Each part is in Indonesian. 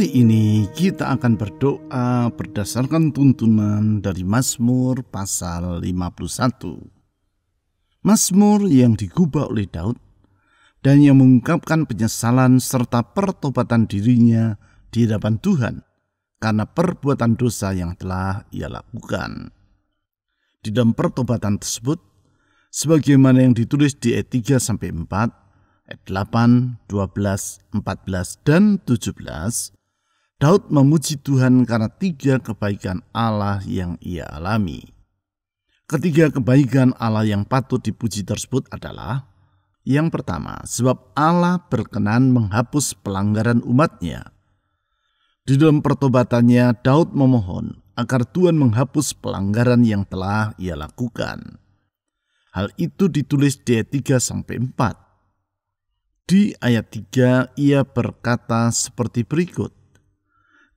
Kali ini kita akan berdoa berdasarkan tuntunan dari Mazmur pasal 51. Mazmur yang digubah oleh Daud dan yang mengungkapkan penyesalan serta pertobatan dirinya di hadapan Tuhan karena perbuatan dosa yang telah ia lakukan. Di dalam pertobatan tersebut, sebagaimana yang ditulis di ayat 3-4, ayat 8, 12, 14, dan 17, Daud memuji Tuhan karena 3 kebaikan Allah yang ia alami. Ketiga kebaikan Allah yang patut dipuji tersebut adalah: yang pertama, sebab Allah berkenan menghapus pelanggaran umat-Nya. Di dalam pertobatannya, Daud memohon agar Tuhan menghapus pelanggaran yang telah ia lakukan. Hal itu ditulis di ayat 3-4. Di ayat 3 ia berkata seperti berikut: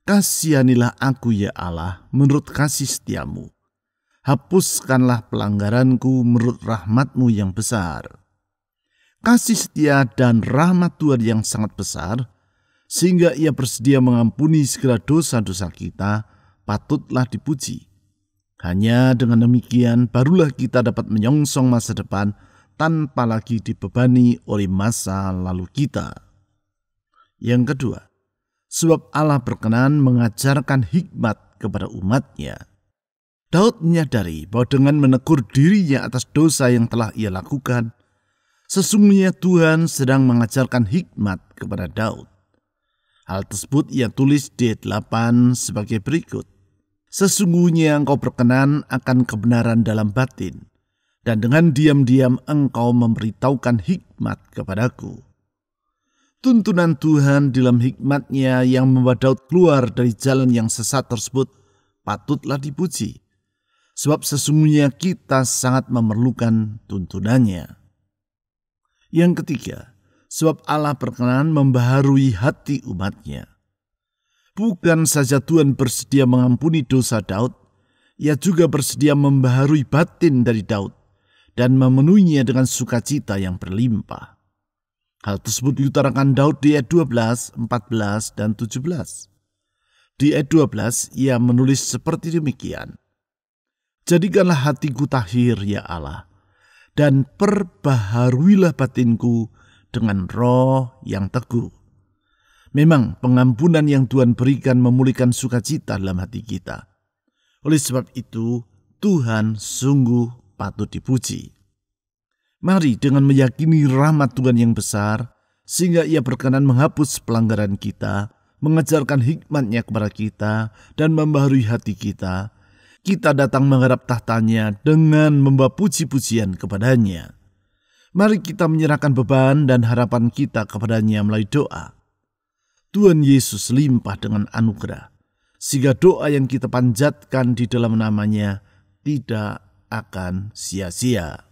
"Kasihanilah aku ya Allah menurut kasih setiamu. Hapuskanlah pelanggaranku menurut rahmat-Mu yang besar." Kasih setia dan rahmat Tuhan yang sangat besar, sehingga ia bersedia mengampuni segala dosa-dosa kita, patutlah dipuji. Hanya dengan demikian barulah kita dapat menyongsong masa depan tanpa lagi dibebani oleh masa lalu kita. Yang kedua, sebab Allah berkenan mengajarkan hikmat kepada umat-Nya. Daud menyadari bahwa dengan menegur dirinya atas dosa yang telah ia lakukan, sesungguhnya Tuhan sedang mengajarkan hikmat kepada Daud. Hal tersebut ia tulis di ayat 8 sebagai berikut: "Sesungguhnya engkau berkenan akan kebenaran dalam batin, dan dengan diam-diam engkau memberitahukan hikmat kepadaku." Tuntunan Tuhan dalam hikmat-Nya yang membawa Daud keluar dari jalan yang sesat tersebut patutlah dipuji, sebab sesungguhnya kita sangat memerlukan tuntunannya. Yang ketiga, sebab Allah berkenan membaharui hati umat-Nya. Bukan saja Tuhan bersedia mengampuni dosa Daud, Ia juga bersedia membaharui batin dari Daud dan memenuhinya dengan sukacita yang berlimpah. Hal tersebut diutarakan Daud di ayat 12, 14, dan 17. Di ayat 12 ia menulis seperti demikian: "Jadikanlah hatiku tahir ya Allah, dan perbaharuilah batinku dengan roh yang teguh." Memang pengampunan yang Tuhan berikan memulihkan sukacita dalam hati kita. Oleh sebab itu, Tuhan sungguh patut dipuji. Mari dengan meyakini rahmat Tuhan yang besar, sehingga Ia berkenan menghapus pelanggaran kita, mengajarkan hikmat-Nya kepada kita, dan membaharui hati kita, kita datang menghadap tahtanya dengan membawa puji-pujian kepadanya. Mari kita menyerahkan beban dan harapan kita kepadanya melalui doa. Tuhan Yesus limpah dengan anugerah, sehingga doa yang kita panjatkan di dalam nama-Nya tidak akan sia-sia.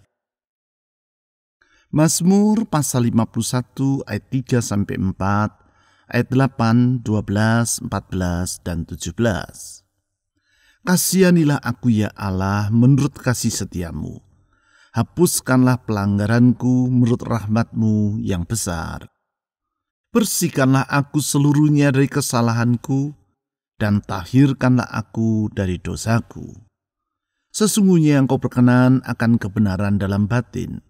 Mazmur pasal 51 ayat 3-4, ayat 8, 12, 14, dan 17. "Kasihanilah aku ya Allah menurut kasih setiamu. Hapuskanlah pelanggaranku menurut rahmat-Mu yang besar. Bersihkanlah aku seluruhnya dari kesalahanku, dan tahirkanlah aku dari dosaku. Sesungguhnya Engkau berkenan akan kebenaran dalam batin,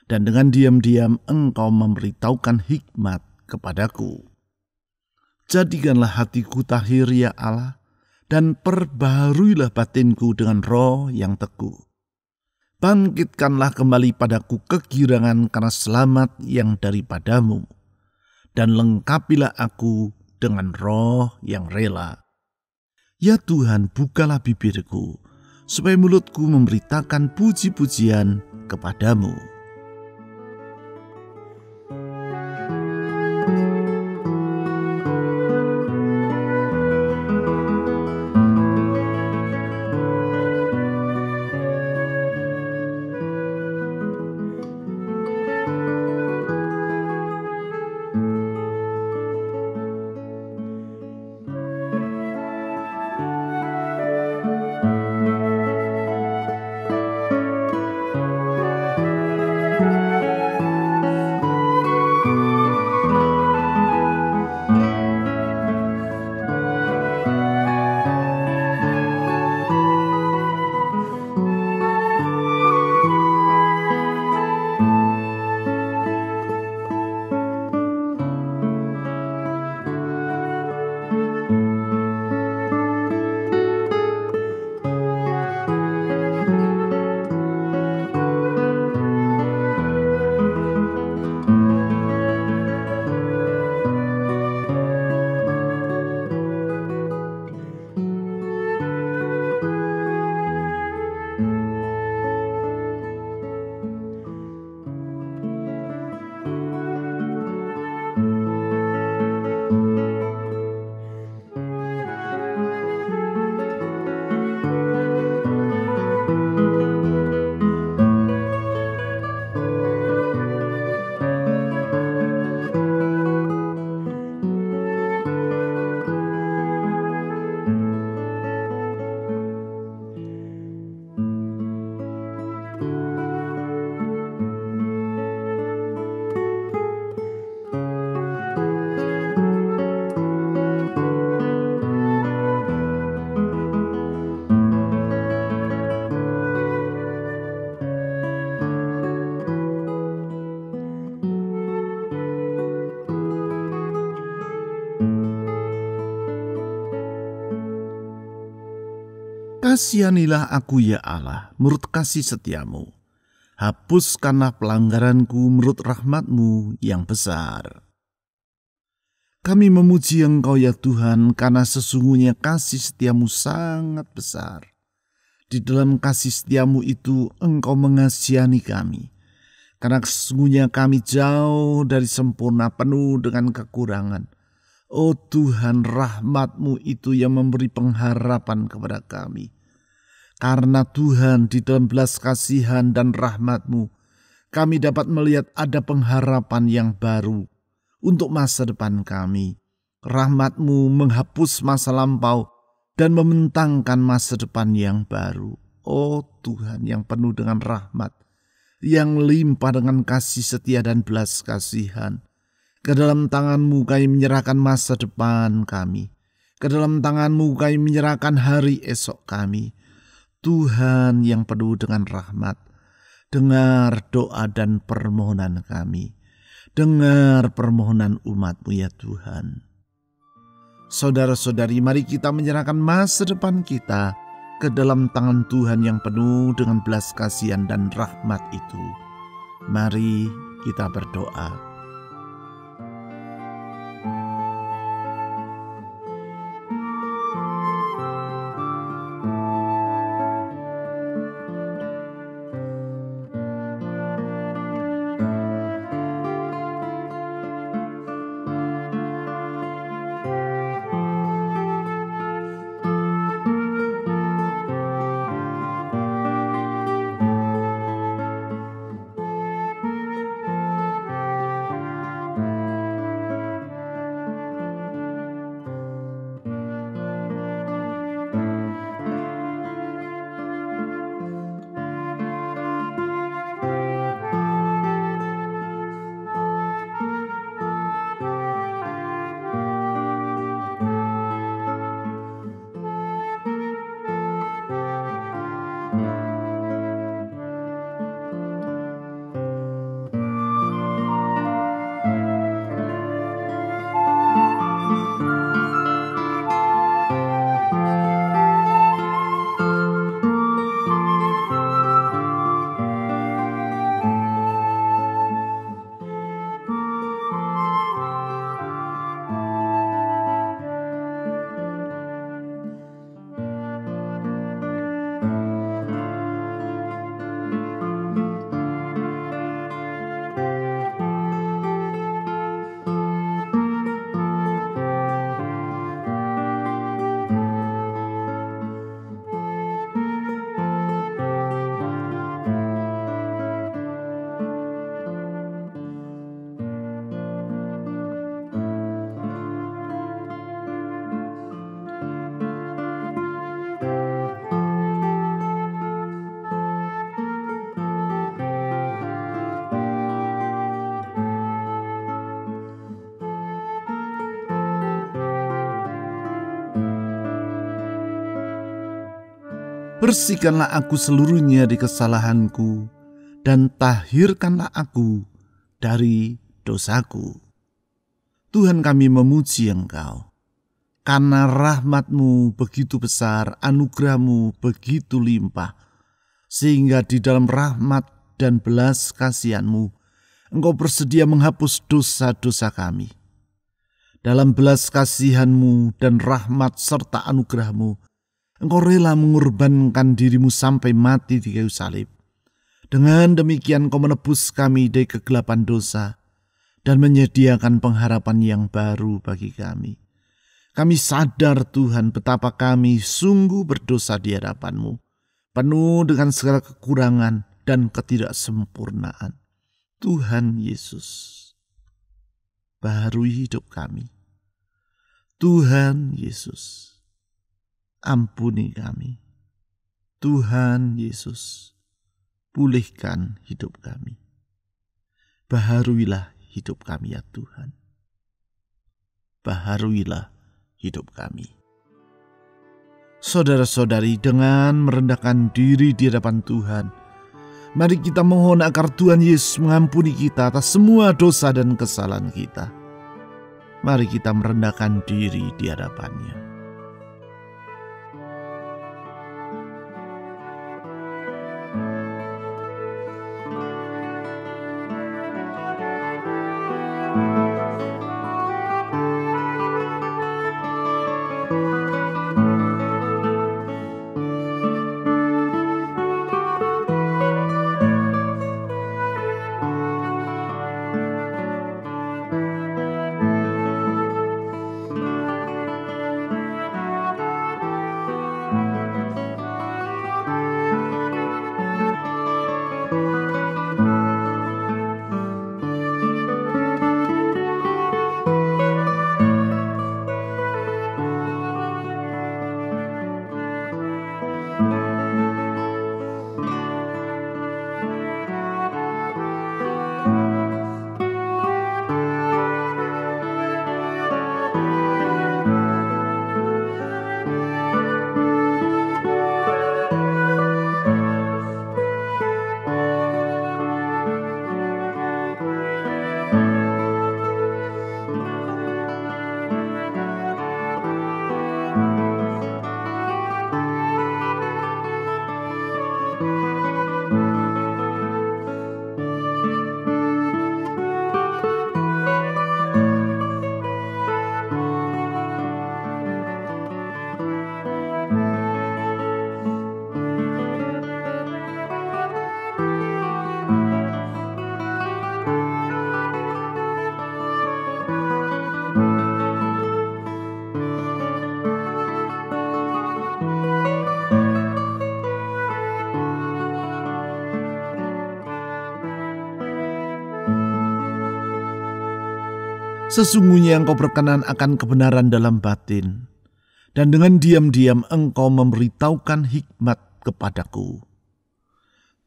dan dengan diam-diam Engkau memberitahukan hikmat kepadaku. Jadikanlah hatiku tahir ya Allah, dan perbaharuilah batinku dengan roh yang teguh. Bangkitkanlah kembali padaku kegirangan karena selamat yang daripada-Mu, dan lengkapilah aku dengan roh yang rela. Ya Tuhan, bukalah bibirku, supaya mulutku memberitakan puji-pujian kepadamu." Kasihanilah aku ya Allah, menurut kasih setiamu. Hapuskanlah pelanggaranku menurut rahmat-Mu yang besar. Kami memuji Engkau ya Tuhan, karena sesungguhnya kasih setiamu sangat besar. Di dalam kasih setiamu itu Engkau mengasihani kami. Karena sesungguhnya kami jauh dari sempurna, penuh dengan kekurangan. Oh Tuhan, rahmat-Mu itu yang memberi pengharapan kepada kami. Karena Tuhan di dalam belas kasihan dan rahmat-Mu, kami dapat melihat ada pengharapan yang baru untuk masa depan kami. Rahmat-Mu menghapus masa lampau dan membentangkan masa depan yang baru. Oh Tuhan yang penuh dengan rahmat, yang limpah dengan kasih setia dan belas kasihan. Ke dalam tangan-Mu kami menyerahkan masa depan kami. Ke dalam tangan-Mu kami menyerahkan hari esok kami. Tuhan yang penuh dengan rahmat, dengar doa dan permohonan kami. Dengar permohonan umat-Mu ya Tuhan. Saudara-saudari, mari kita menyerahkan masa depan kita ke dalam tangan Tuhan yang penuh dengan belas kasihan dan rahmat itu. Mari kita berdoa. Bersihkanlah aku seluruhnya dari kesalahanku, dan tahirkanlah aku dari dosaku. Tuhan, kami memuji Engkau, karena rahmat-Mu begitu besar, anugerah-Mu begitu limpah, sehingga di dalam rahmat dan belas kasihan-Mu, Engkau bersedia menghapus dosa-dosa kami. Dalam belas kasihan-Mu dan rahmat serta anugerah-Mu, Engkau rela mengorbankan diri-Mu sampai mati di kayu salib. Dengan demikian Engkau menebus kami dari kegelapan dosa dan menyediakan pengharapan yang baru bagi kami. Kami sadar Tuhan betapa kami sungguh berdosa di hadapan-Mu, penuh dengan segala kekurangan dan ketidaksempurnaan. Tuhan Yesus, baharui hidup kami. Tuhan Yesus, ampuni kami. Tuhan Yesus, pulihkan hidup kami. Baharuilah hidup kami ya Tuhan. Baharuilah hidup kami. Saudara-saudari, dengan merendahkan diri di hadapan Tuhan, mari kita mohon agar Tuhan Yesus mengampuni kita atas semua dosa dan kesalahan kita. Mari kita merendahkan diri di hadapan-Nya. Sesungguhnya Engkau berkenan akan kebenaran dalam batin, dan dengan diam-diam Engkau memberitahukan hikmat kepadaku.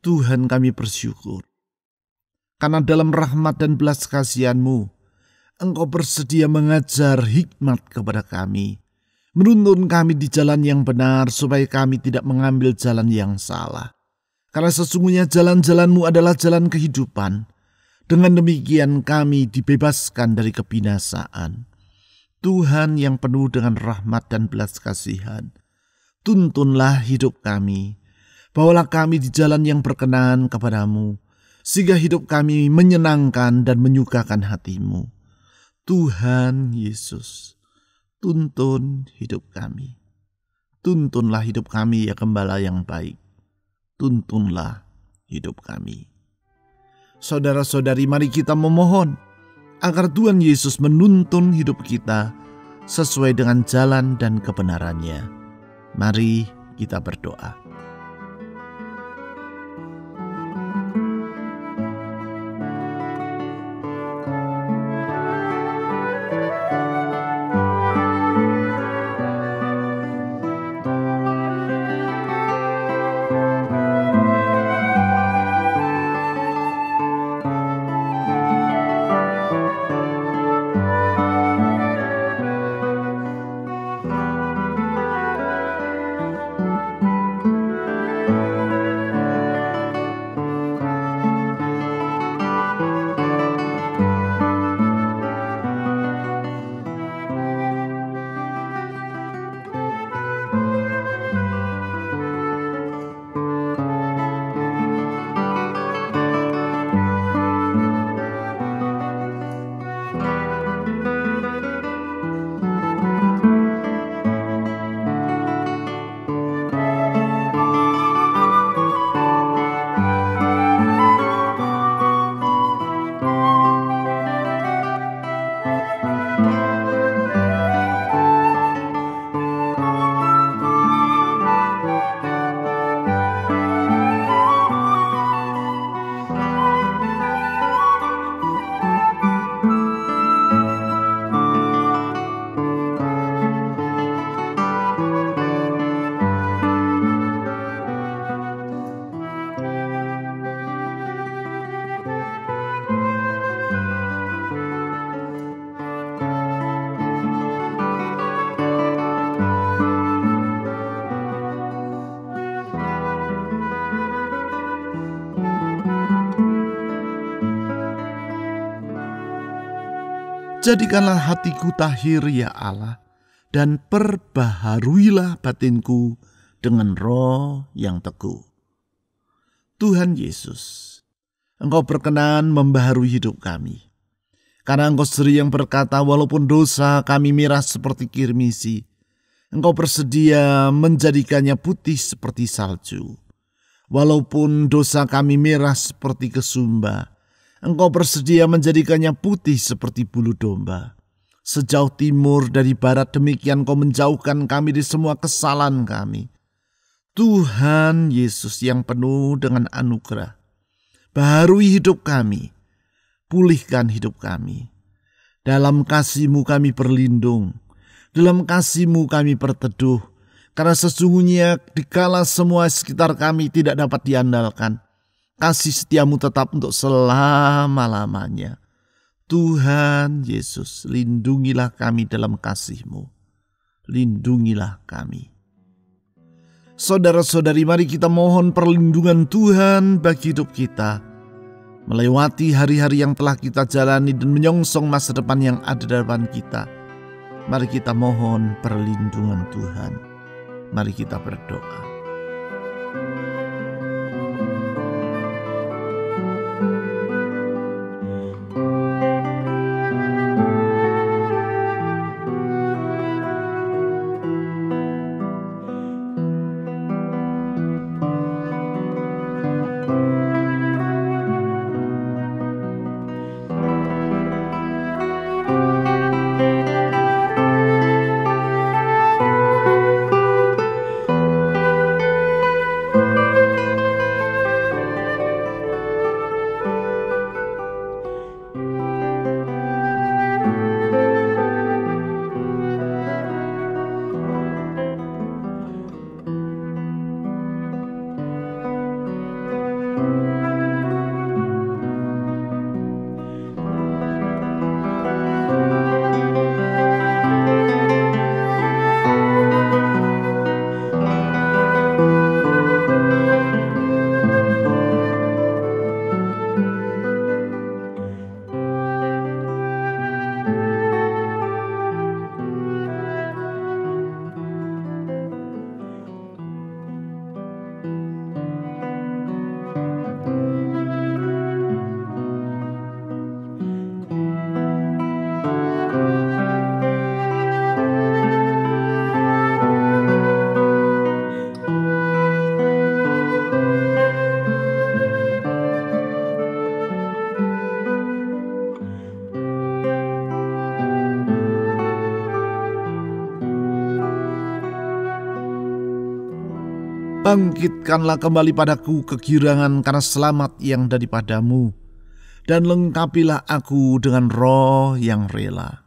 Tuhan, kami bersyukur, karena dalam rahmat dan belas kasihan-Mu, Engkau bersedia mengajar hikmat kepada kami, menuntun kami di jalan yang benar supaya kami tidak mengambil jalan yang salah. Karena sesungguhnya jalan-jalan-Mu adalah jalan kehidupan. Dengan demikian kami dibebaskan dari kebinasaan. Tuhan yang penuh dengan rahmat dan belas kasihan, tuntunlah hidup kami. Bawalah kami di jalan yang berkenan kepadamu, sehingga hidup kami menyenangkan dan menyukakan hati-Mu. Tuhan Yesus, tuntun hidup kami. Tuntunlah hidup kami ya Gembala yang baik. Tuntunlah hidup kami. Saudara-saudari, mari kita memohon agar Tuhan Yesus menuntun hidup kita sesuai dengan jalan dan kebenarannya. Mari kita berdoa. Jadikanlah hatiku tahir ya Allah, dan perbaharuilah batinku dengan roh yang teguh. Tuhan Yesus, Engkau berkenan membaharui hidup kami. Karena Engkau sendiri yang berkata, walaupun dosa kami merah seperti kirmisi, Engkau bersedia menjadikannya putih seperti salju. Walaupun dosa kami merah seperti kesumba, Engkau bersedia menjadikannya putih seperti bulu domba. Sejauh timur dari barat demikian Engkau menjauhkan kami di semua kesalahan kami. Tuhan Yesus yang penuh dengan anugerah, baharui hidup kami, pulihkan hidup kami. Dalam kasih-Mu kami berlindung, dalam kasih-Mu kami berteduh, karena sesungguhnya dikala semua sekitar kami tidak dapat diandalkan, kasih setia-Mu tetap untuk selama-lamanya. Tuhan Yesus, lindungilah kami dalam kasih-Mu. Lindungilah kami. Saudara-saudari, mari kita mohon perlindungan Tuhan bagi hidup kita, melewati hari-hari yang telah kita jalani dan menyongsong masa depan yang ada di depan kita. Mari kita mohon perlindungan Tuhan. Mari kita berdoa. Bangkitkanlah kembali padaku kegirangan karena selamat yang daripadamu, dan lengkapilah aku dengan roh yang rela.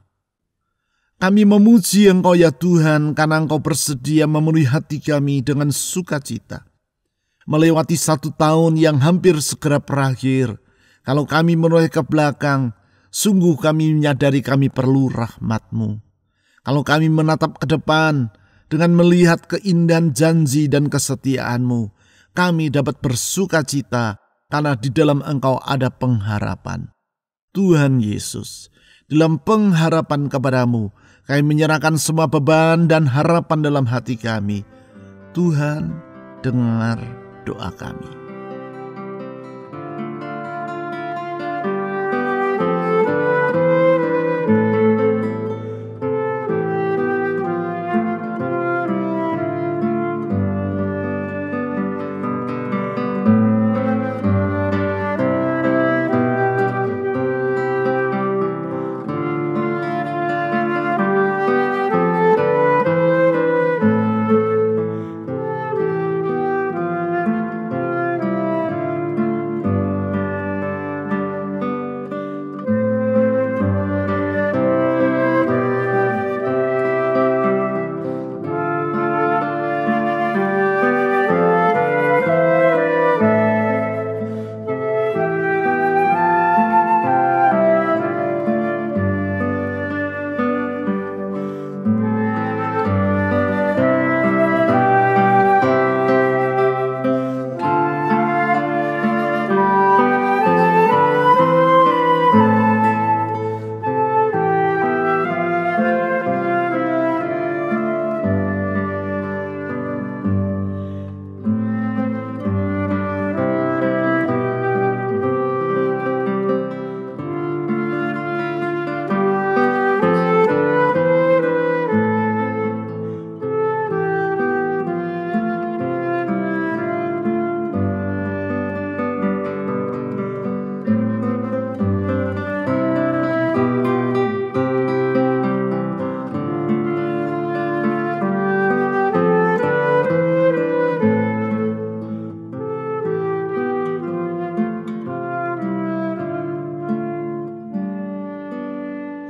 Kami memuji Engkau ya Tuhan, karena Engkau bersedia memenuhi hati kami dengan sukacita. Melewati 1 tahun yang hampir segera berakhir, kalau kami menoleh ke belakang, sungguh kami menyadari kami perlu rahmat-Mu. Kalau kami menatap ke depan, dengan melihat keindahan janji dan kesetiaan-Mu, kami dapat bersukacita karena di dalam Engkau ada pengharapan. Tuhan Yesus, dalam pengharapan kepada-Mu, kami menyerahkan semua beban dan harapan dalam hati kami. Tuhan, dengar doa kami.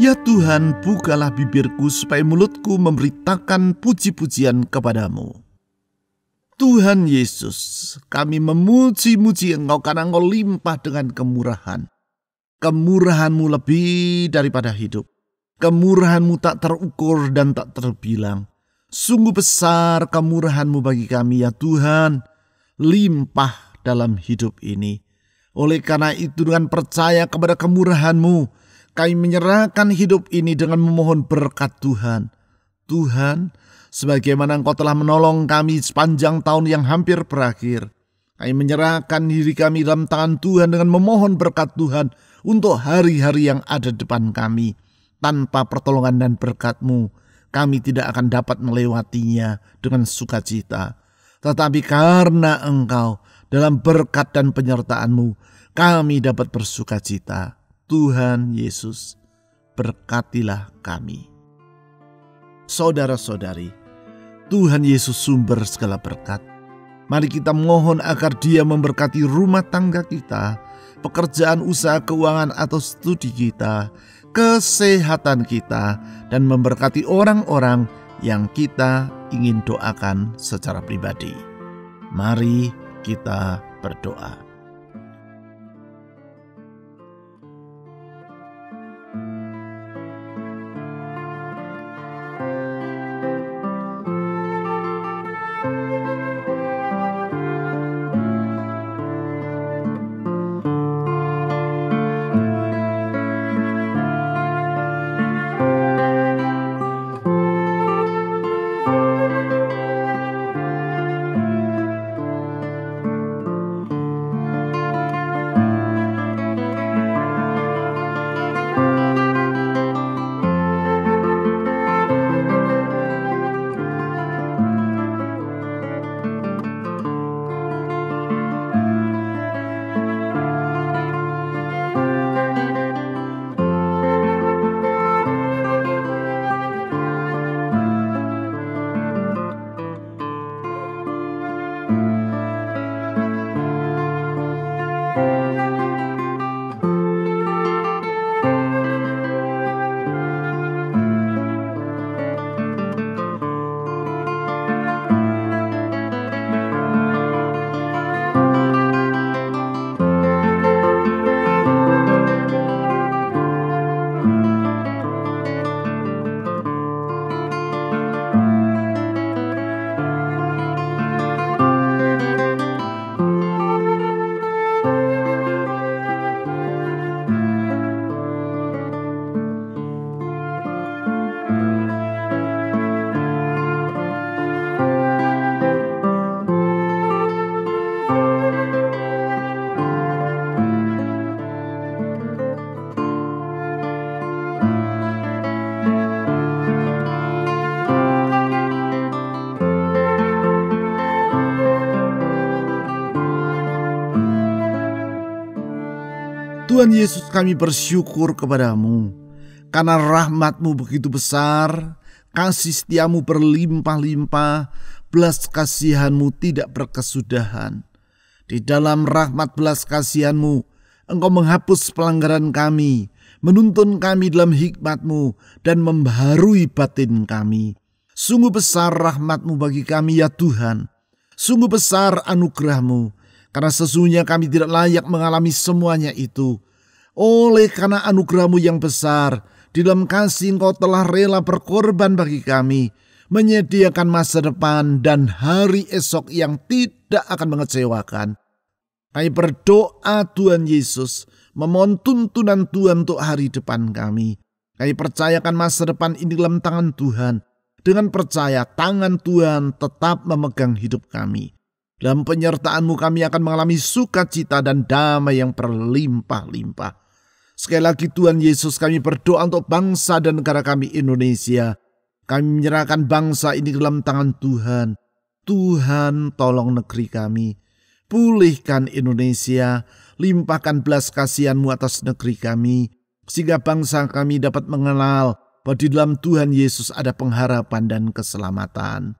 Ya Tuhan, bukalah bibirku supaya mulutku memberitakan puji-pujian kepadamu. Tuhan Yesus, kami memuji-muji Engkau karena Engkau limpah dengan kemurahan. Kemurahan-Mu lebih daripada hidup. Kemurahan-Mu tak terukur dan tak terbilang. Sungguh besar kemurahan-Mu bagi kami ya Tuhan, limpah dalam hidup ini. Oleh karena itu dengan percaya kepada kemurahan-Mu, kami menyerahkan hidup ini dengan memohon berkat Tuhan. Tuhan, sebagaimana Engkau telah menolong kami sepanjang tahun yang hampir berakhir, kami menyerahkan diri kami dalam tangan Tuhan dengan memohon berkat Tuhan untuk hari-hari yang ada depan kami. Tanpa pertolongan dan berkat-Mu, kami tidak akan dapat melewatinya dengan sukacita. Tetapi karena Engkau dalam berkat dan penyertaan-Mu, kami dapat bersukacita. Tuhan Yesus, berkatilah kami. Saudara-saudari, Tuhan Yesus sumber segala berkat. Mari kita mohon agar Dia memberkati rumah tangga kita, pekerjaan, usaha, keuangan atau studi kita, kesehatan kita, dan memberkati orang-orang yang kita ingin doakan secara pribadi. Mari kita berdoa. Tuhan Yesus, kami bersyukur kepadamu karena rahmat-Mu begitu besar, kasih setia-Mu berlimpah-limpah, belas kasihan-Mu tidak berkesudahan. Di dalam rahmat belas kasihan-Mu, Engkau menghapus pelanggaran kami, menuntun kami dalam hikmat-Mu, dan membaharui batin kami. Sungguh besar rahmat-Mu bagi kami ya Tuhan. Sungguh besar anugerah-Mu, karena sesungguhnya kami tidak layak mengalami semuanya itu. Oleh karena anugerah-Mu yang besar, di dalam kasih Engkau telah rela berkorban bagi kami, menyediakan masa depan dan hari esok yang tidak akan mengecewakan. Kami berdoa Tuhan Yesus, memohon tuntunan Tuhan untuk hari depan kami. Kami percayakan masa depan ini dalam tangan Tuhan. Dengan percaya tangan Tuhan tetap memegang hidup kami. Dalam penyertaan-Mu kami akan mengalami sukacita dan damai yang berlimpah-limpah. Sekali lagi Tuhan Yesus, kami berdoa untuk bangsa dan negara kami Indonesia. Kami menyerahkan bangsa ini dalam tangan Tuhan. Tuhan, tolong negeri kami. Pulihkan Indonesia, limpahkan belas kasihan-Mu atas negeri kami, sehingga bangsa kami dapat mengenal bahwa di dalam Tuhan Yesus ada pengharapan dan keselamatan.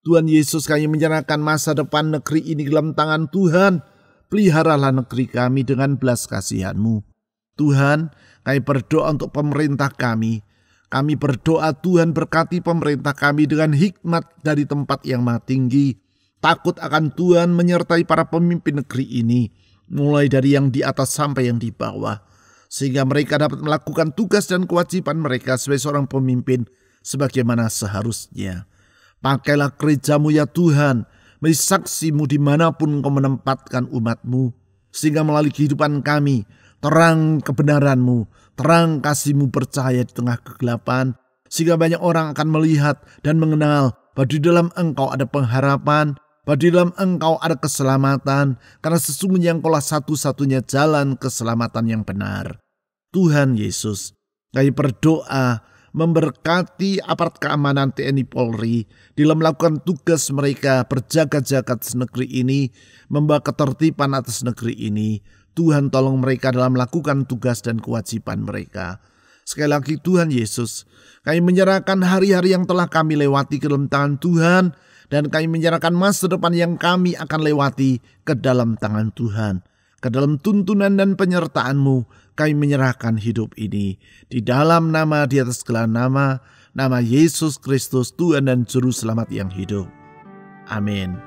Tuhan Yesus, kami menyerahkan masa depan negeri ini dalam tangan Tuhan. Peliharalah negeri kami dengan belas kasihan-Mu. Tuhan, kami berdoa untuk pemerintah kami. Kami berdoa Tuhan berkati pemerintah kami dengan hikmat dari tempat yang maha tinggi. Takut akan Tuhan menyertai para pemimpin negeri ini, mulai dari yang di atas sampai yang di bawah. Sehingga mereka dapat melakukan tugas dan kewajiban mereka sebagai seorang pemimpin sebagaimana seharusnya. Pakailah gereja-Mu ya Tuhan, menjadi saksi-Mu dimanapun Engkau menempatkan umat-Mu. Sehingga melalui kehidupan kami, terang kebenaran-Mu, terang kasih-Mu bercahaya di tengah kegelapan. Sehingga banyak orang akan melihat dan mengenal bahwa di dalam Engkau ada pengharapan, bahwa di dalam Engkau ada keselamatan, karena sesungguhnya Engkau-lah satu-satunya jalan keselamatan yang benar. Tuhan Yesus, kami berdoa memberkati aparat keamanan TNI Polri dalam melakukan tugas mereka berjaga-jaga atas negeri ini, membawa ketertiban atas negeri ini. Tuhan, tolong mereka dalam melakukan tugas dan kewajiban mereka. Sekali lagi Tuhan Yesus, kami menyerahkan hari-hari yang telah kami lewati ke dalam tangan Tuhan, dan kami menyerahkan masa depan yang kami akan lewati ke dalam tangan Tuhan. Ke dalam tuntunan dan penyertaan-Mu, kami menyerahkan hidup ini. Di dalam nama di atas segala nama, nama Yesus Kristus, Tuhan dan Juru Selamat yang hidup. Amin.